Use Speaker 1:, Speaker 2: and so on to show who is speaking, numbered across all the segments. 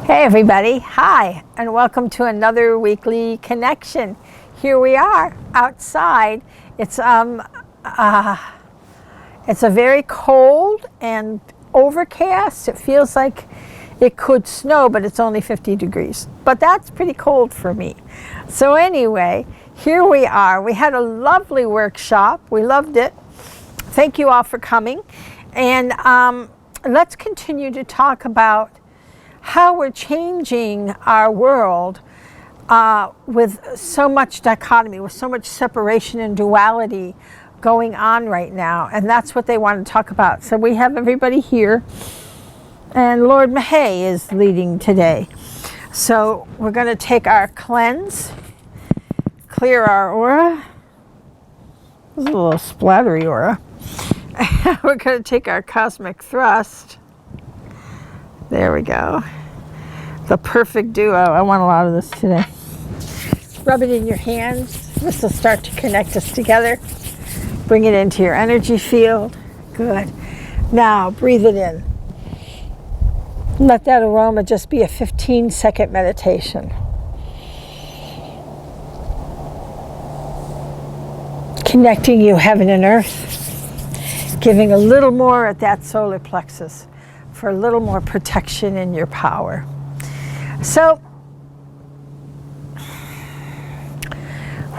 Speaker 1: Hey everybody, hi, and welcome to another weekly connection. Here we are outside. It's a very cold and overcast. It feels like it could snow, but it's only 50 degrees. But that's pretty cold for me. So anyway, here we are. We had a lovely workshop. We loved it. Thank you all for coming. And let's continue to talk about how we're changing our world with so much dichotomy, with so much separation and duality going on right now. And that's what they want to talk about. So we have everybody here. And Lord Mahay is leading today. So we're going to take our cleanse, clear our aura. This is a little splattery aura. We're going to take our cosmic thrust. There we go. The perfect duo. I want a lot of this today. Rub it in your hands. This will start to connect us together. Bring it into your energy field. Good. Now breathe it in. Let that aroma just be a 15-second meditation. Connecting you heaven and earth. Giving a little more at that solar plexus for a little more protection in your power. So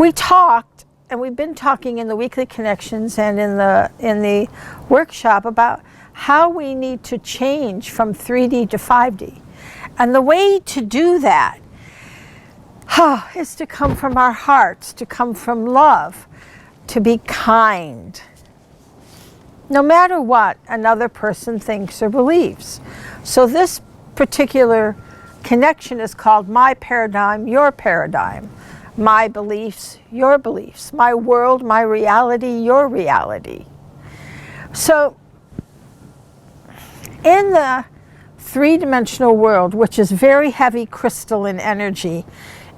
Speaker 1: we talked, and we've been talking in the weekly connections and in the workshop about how we need to change from 3D to 5D. And the way to do that is to come from our hearts, to come from love, to be kind. No matter what another person thinks or believes. So this particular connection is called my paradigm, your paradigm. My beliefs, your beliefs. My world, my reality, your reality. So in the three-dimensional world, which is very heavy crystalline energy,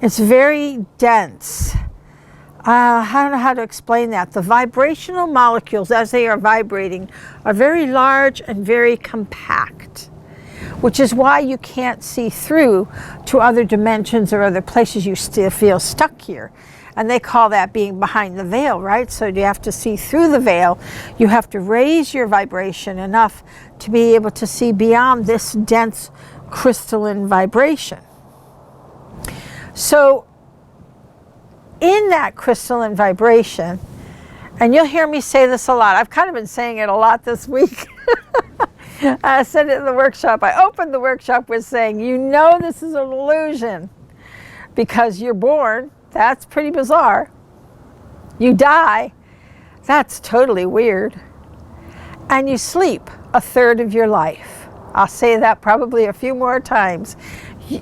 Speaker 1: it's very dense. I don't know how to explain that. The vibrational molecules, as they are vibrating, are very large and very compact, which is why you can't see through to other dimensions or other places. You still feel stuck here. And they call that being behind the veil, right? So you have to see through the veil. You have to raise your vibration enough to be able to see beyond this dense crystalline vibration. So in that crystalline vibration, and you'll hear me say this a lot. I've kind of been saying it a lot this week. I said it in the workshop. I opened the workshop with saying, you know this is an illusion because you're born. That's pretty bizarre. You die. That's totally weird. And you sleep a third of your life. I'll say that probably a few more times.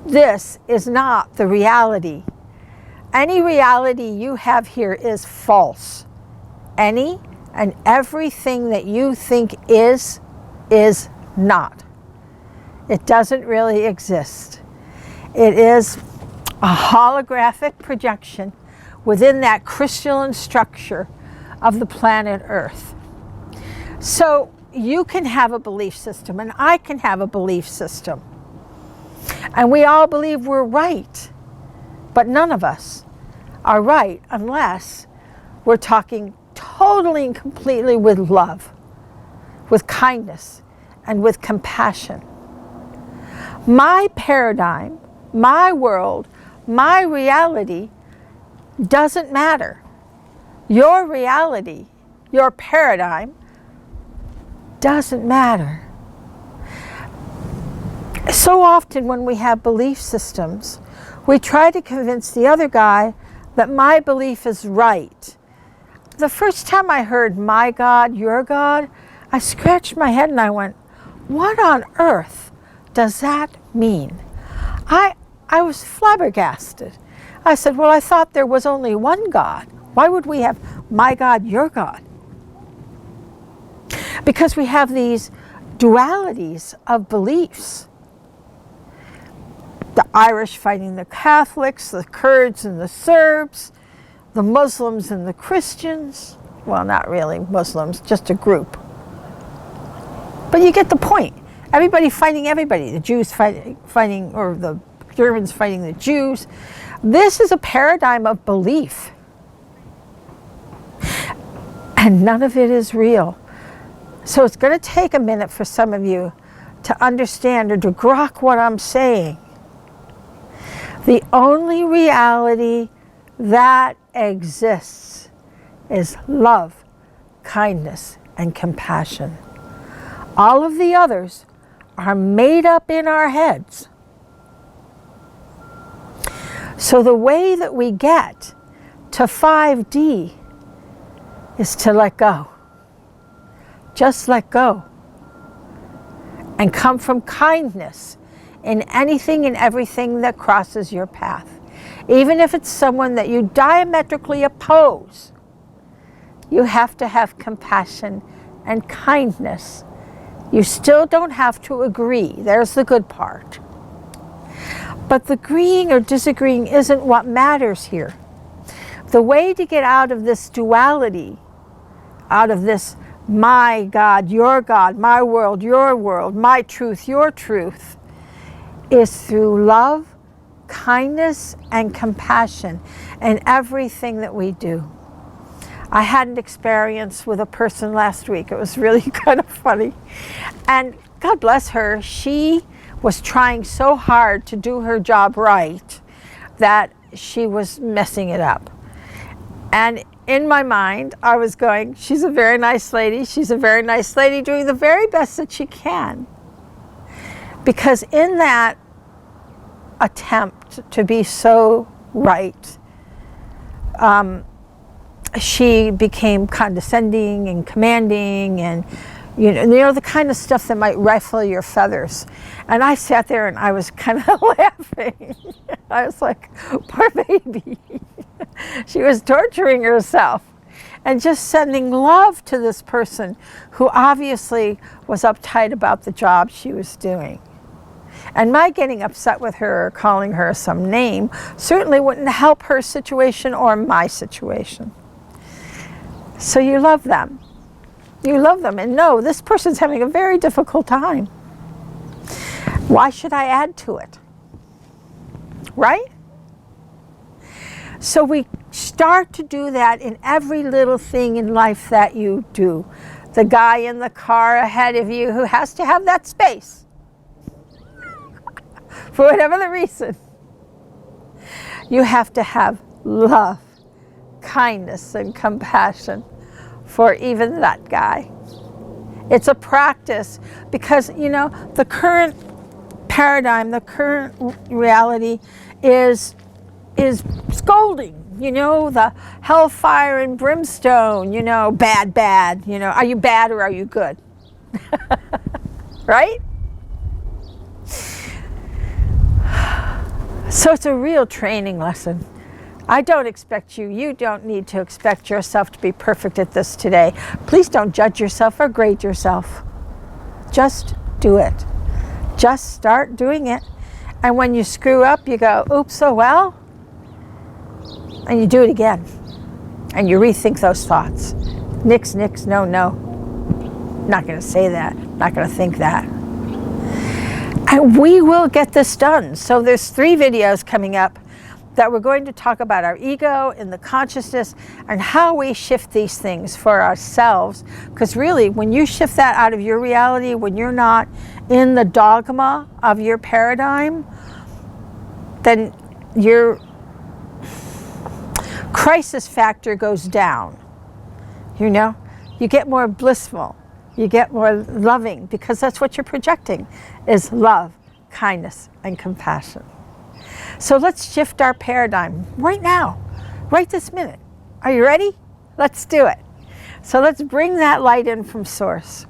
Speaker 1: This is not the reality. Any reality you have here is false. Any and everything that you think is not. It doesn't really exist. It is a holographic projection within that crystalline structure of the planet Earth. So you can have a belief system, and I can have a belief system. And we all believe we're right. But none of us are right unless we're talking totally and completely with love, with kindness, and with compassion. My paradigm, my world, my reality doesn't matter. Your reality, your paradigm doesn't matter. So often when we have belief systems, we try to convince the other guy that my belief is right. The first time I heard my God, your God, I scratched my head and I went, what on earth does that mean? I was flabbergasted. I said, well, I thought there was only one God. Why would we have my God, your God? Because we have these dualities of beliefs. The Irish fighting the Catholics, the Kurds and the Serbs, the Muslims and the Christians. Well, not really Muslims, just a group. But you get the point. Everybody fighting everybody. The Jews fighting, or the Germans fighting the Jews. This is a paradigm of belief. And none of it is real. So it's going to take a minute for some of you to understand or to grok what I'm saying. The only reality that exists is love, kindness, and compassion. All of the others are made up in our heads. So the way that we get to 5D is to let go. Just let go. And come from kindness in anything and everything that crosses your path. Even if it's someone that you diametrically oppose, you have to have compassion and kindness. You still don't have to agree. There's the good part. But the agreeing or disagreeing isn't what matters here. The way to get out of this duality, out of this my God, my world, your world, my truth, your truth, is through love, kindness, and compassion in everything that we do. I had an experience with a person last week. It was really kind of funny. And God bless her, she was trying so hard to do her job right that she was messing it up. And in my mind, I was going, she's a very nice lady. She's a very nice lady doing the very best that she can. Because in that attempt to be so right, she became condescending and commanding and you know the kind of stuff that might ruffle your feathers. And I sat there and I was kind of laughing. I was like, poor baby. She was torturing herself and just sending love to this person who obviously was uptight about the job she was doing. And my getting upset with her or calling her some name certainly wouldn't help her situation or my situation. So you love them. You love them and know this person's having a very difficult time. Why should I add to it? Right? So we start to do that in every little thing in life that you do. The guy in the car ahead of you who has to have that space for whatever the reason. You have to have love, kindness, and compassion for even that guy. It's a practice because, you know, the current paradigm, the current reality is scolding, you know, the hellfire and brimstone, you know, bad, you know, are you bad or are you good? Right? So it's a real training lesson. I don't expect you don't need to expect yourself to be perfect at this today. Please don't judge yourself or grade yourself. Just do it. Just start doing it. And when you screw up, you go, oops, oh well. And you do it again. And you rethink those thoughts. Nix, no. Not going to say that. Not going to think that. And we will get this done. So there's 3 videos coming up that we're going to talk about our ego and the consciousness and how we shift these things for ourselves. Because really, when you shift that out of your reality, when you're not in the dogma of your paradigm, then your crisis factor goes down. You know, you get more blissful, you get more loving, because that's what you're projecting is love, kindness, and compassion. So let's shift our paradigm right now, right this minute. Are you ready? Let's do it. So let's bring that light in from source.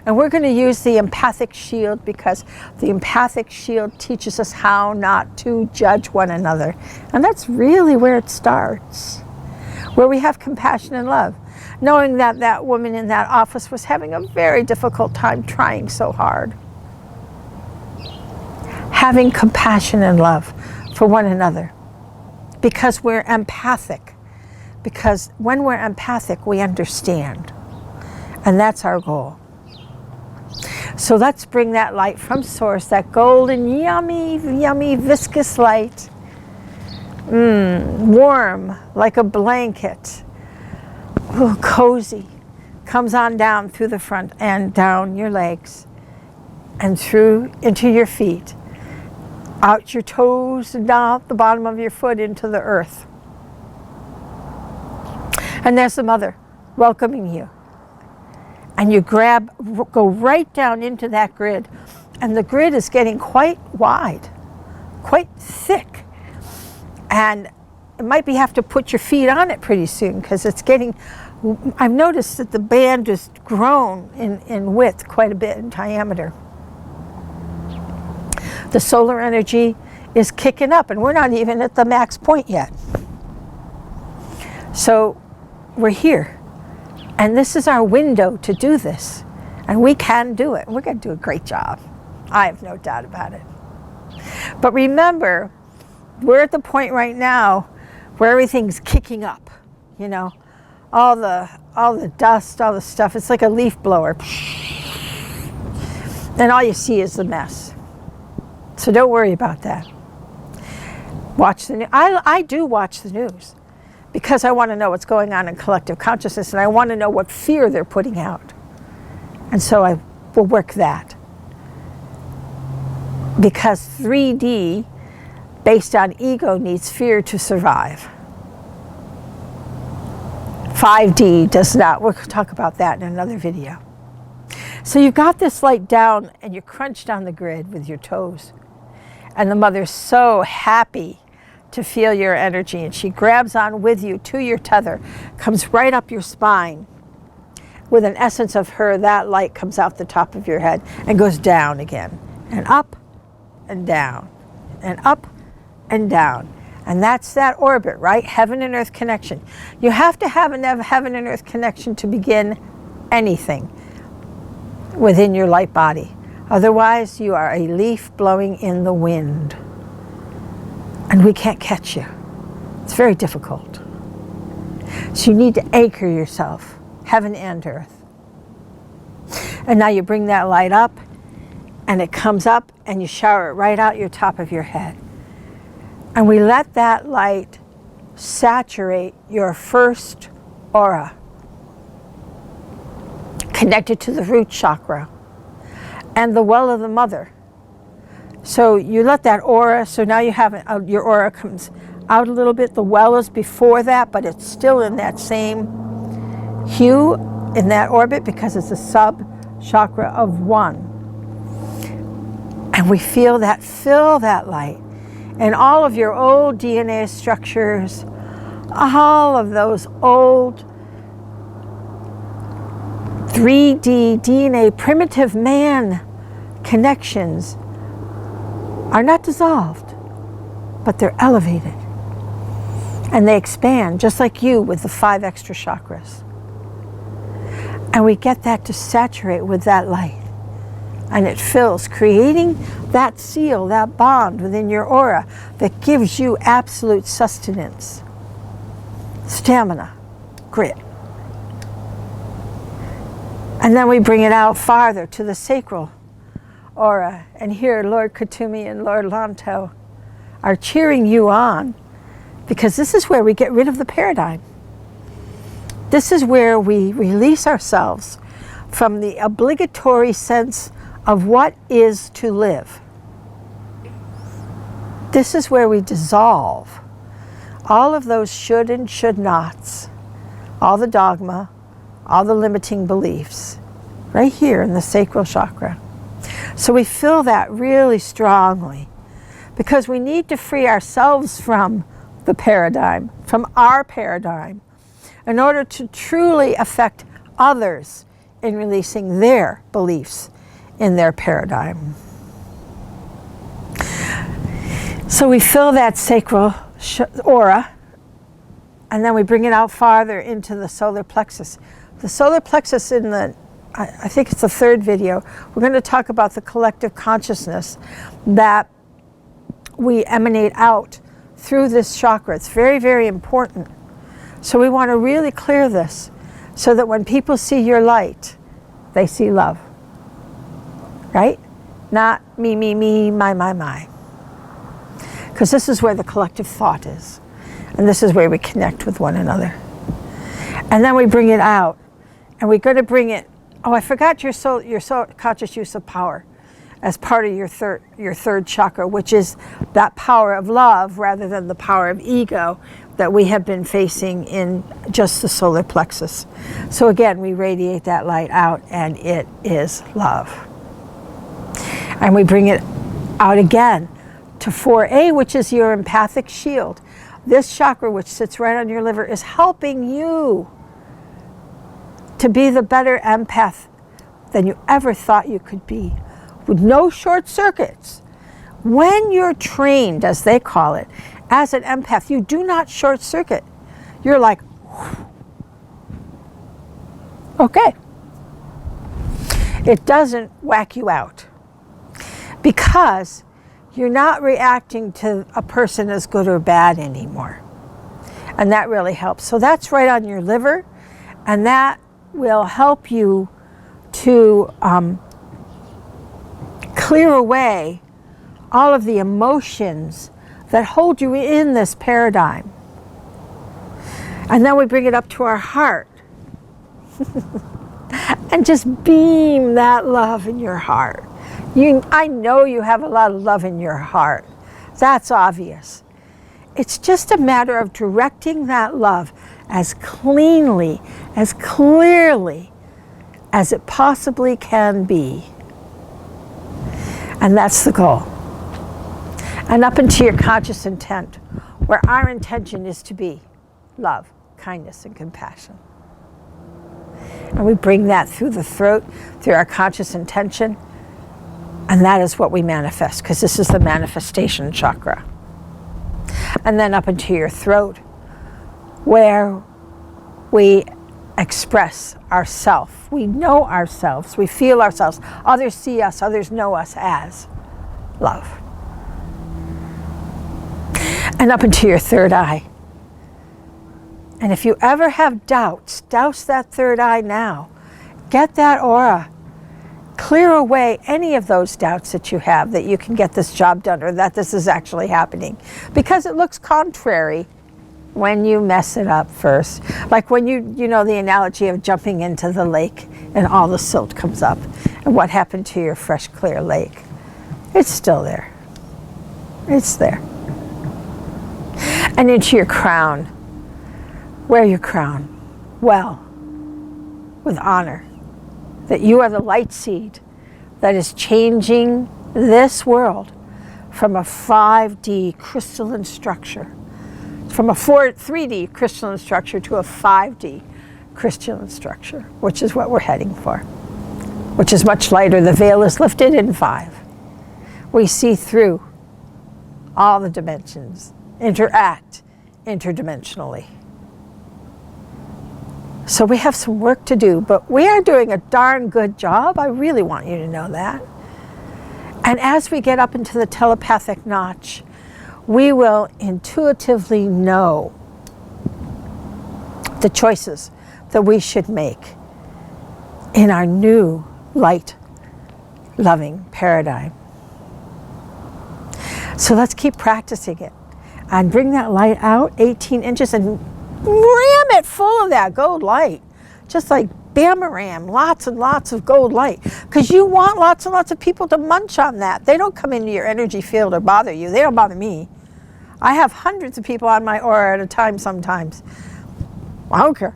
Speaker 1: And we're going to use the empathic shield because the empathic shield teaches us how not to judge one another. And that's really where it starts, where we have compassion and love, knowing that that woman in that office was having a very difficult time trying so hard. Having compassion and love for one another because we're empathic. Because when we're empathic, we understand. And that's our goal. So let's bring that light from source, that golden, yummy, yummy, viscous light. Warm, like a blanket. Ooh, cozy. Comes on down through the front and down your legs and through into your feet. Out your toes and down the bottom of your foot into the earth. And there's the mother welcoming you. And you go right down into that grid. And the grid is getting quite wide, quite thick. And it might be have to put your feet on it pretty soon because it's getting, I've noticed that the band has grown in width quite a bit in diameter. The solar energy is kicking up and we're not even at the max point yet. So we're here. And this is our window to do this. And we can do it. We're going to do a great job. I have no doubt about it. But remember, we're at the point right now where everything's kicking up. You know, all the dust, all the stuff. It's like a leaf blower. And all you see is the mess. So don't worry about that. Watch the news. I do watch the news because I want to know what's going on in collective consciousness and I want to know what fear they're putting out. And so I will work that. Because 3D, based on ego, needs fear to survive. 5D does not. We'll talk about that in another video. So you've got this light down and you're crunched on the grid with your toes. And the mother's so happy to feel your energy, and she grabs on with you to your tether, comes right up your spine. With an essence of her, that light comes out the top of your head and goes down again, and up and down, and up and down. And that's that orbit, right? Heaven and earth connection. You have to have a heaven and earth connection to begin anything within your light body. Otherwise, you are a leaf blowing in the wind. And we can't catch you. It's very difficult. So you need to anchor yourself, heaven and earth. And now you bring that light up, and it comes up, and you shower it right out your top of your head. And we let that light saturate your first aura, connected to the root chakra and the well of the mother. So you let that aura, so now you have your aura comes out a little bit. The well is before that, but it's still in that same hue in that orbit because it's a sub-chakra of 1. And we feel that, fill that light. And all of your old DNA structures, all of those old 3D DNA primitive man connections are not dissolved, but they're elevated. And they expand, just like you with the 5 extra chakras. And we get that to saturate with that light. And it fills, creating that seal, that bond within your aura that gives you absolute sustenance, stamina, grit. And then we bring it out farther to the sacral aura. And here, Lord Kutumi and Lord Lanto are cheering you on because this is where we get rid of the paradigm. This is where we release ourselves from the obligatory sense of what is to live. This is where we dissolve all of those should and should nots, all the dogma, all the limiting beliefs, right here in the sacral chakra. So we feel that really strongly because we need to free ourselves from the paradigm, from our paradigm, in order to truly affect others in releasing their beliefs in their paradigm. So we fill that sacral aura, and then we bring it out farther into the solar plexus. The solar plexus in the, I think it's the 3rd video, we're going to talk about the collective consciousness that we emanate out through this chakra. It's very, very important. So we want to really clear this so that when people see your light, they see love. right? Not me, me, me, my. Because this is where the collective thought is. And this is where we connect with one another. And then we bring it out. And we're going to bring it, oh, I forgot your soul conscious use of power as part of your third chakra, which is that power of love rather than the power of ego that we have been facing in just the solar plexus. So again, we radiate that light out, and it is love. And we bring it out again to 4A, which is your empathic shield. This chakra, which sits right on your liver, is helping you to be the better empath than you ever thought you could be, with no short circuits. When you're trained, as they call it, as an empath, you do not short circuit. You're like, okay. It doesn't whack you out because you're not reacting to a person as good or bad anymore. And that really helps. So that's right on your liver, and that will help you to clear away all of the emotions that hold you in this paradigm. And then we bring it up to our heart and just beam that love in your heart. I know you have a lot of love in your heart. That's obvious. It's just a matter of directing that love as cleanly, as clearly as it possibly can be. And that's the goal. And up into your conscious intent, where our intention is to be love, kindness, and compassion. And we bring that through the throat, through our conscious intention, and that is what we manifest, because this is the manifestation chakra. And then up into your throat, where we express ourselves. We know ourselves, we feel ourselves. Others see us, others know us as love. And up into your third eye. And if you ever have doubts, douse that third eye now. Get that aura. Clear away any of those doubts that you have that you can get this job done or that this is actually happening. Because it looks contrary when you mess it up first. Like when you know the analogy of jumping into the lake and all the silt comes up. And what happened to your fresh, clear lake? It's still there. It's there. And into your crown. Wear your crown well, with honor. That you are the light seed that is changing this world from a 5D crystalline structure, from a 3D crystalline structure to a 5D crystalline structure, which is what we're heading for, which is much lighter. The veil is lifted in 5. We see through all the dimensions, interact interdimensionally. So we have some work to do, but we are doing a darn good job. I really want you to know that. And as we get up into the telepathic notch, we will intuitively know the choices that we should make in our new light, loving paradigm. So let's keep practicing it and bring that light out 18 inches and ram it full of that gold light. Just like bam-a-ram, lots and lots of gold light. Because you want lots and lots of people to munch on that. They don't come into your energy field or bother you. They don't bother me. I have hundreds of people on my aura at a time sometimes. I don't care.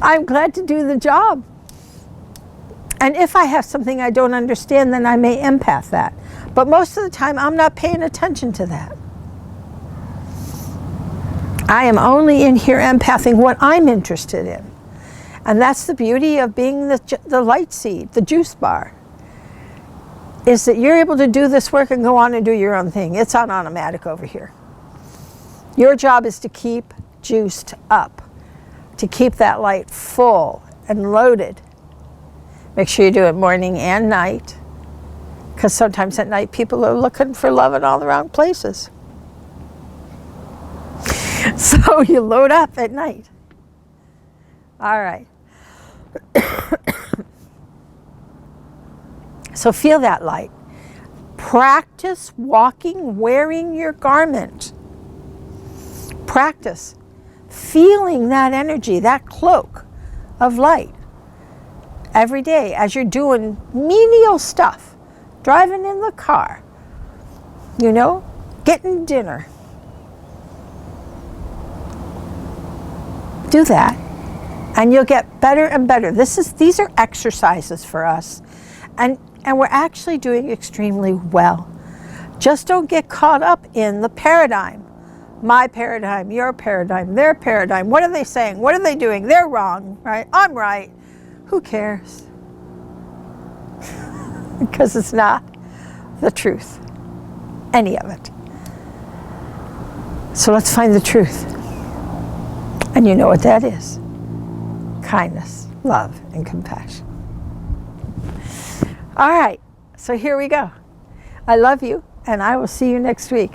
Speaker 1: I'm glad to do the job. And if I have something I don't understand, then I may empath that. But most of the time, I'm not paying attention to that. I am only in here empathing what I'm interested in. And that's the beauty of being the light seed, the juice bar, is that you're able to do this work and go on and do your own thing. It's on automatic over here. Your job is to keep juiced up, to keep that light full and loaded. Make sure you do it morning and night, because sometimes at night people are looking for love in all the wrong places. So you load up at night. All right. So feel that light. Practice walking, wearing your garment. Practice feeling that energy, that cloak of light every day as you're doing menial stuff, driving in the car, you know, getting dinner. Do that, and you'll get better and better. These are exercises for us, and we're actually doing extremely well. Just don't get caught up in the paradigm. My paradigm, your paradigm, their paradigm. What are they saying? What are they doing? They're wrong, right? I'm right. Who cares? Because it's not the truth, any of it. So let's find the truth. And you know what that is. Kindness, love, and compassion. All right, so here we go. I love you, and I will see you next week.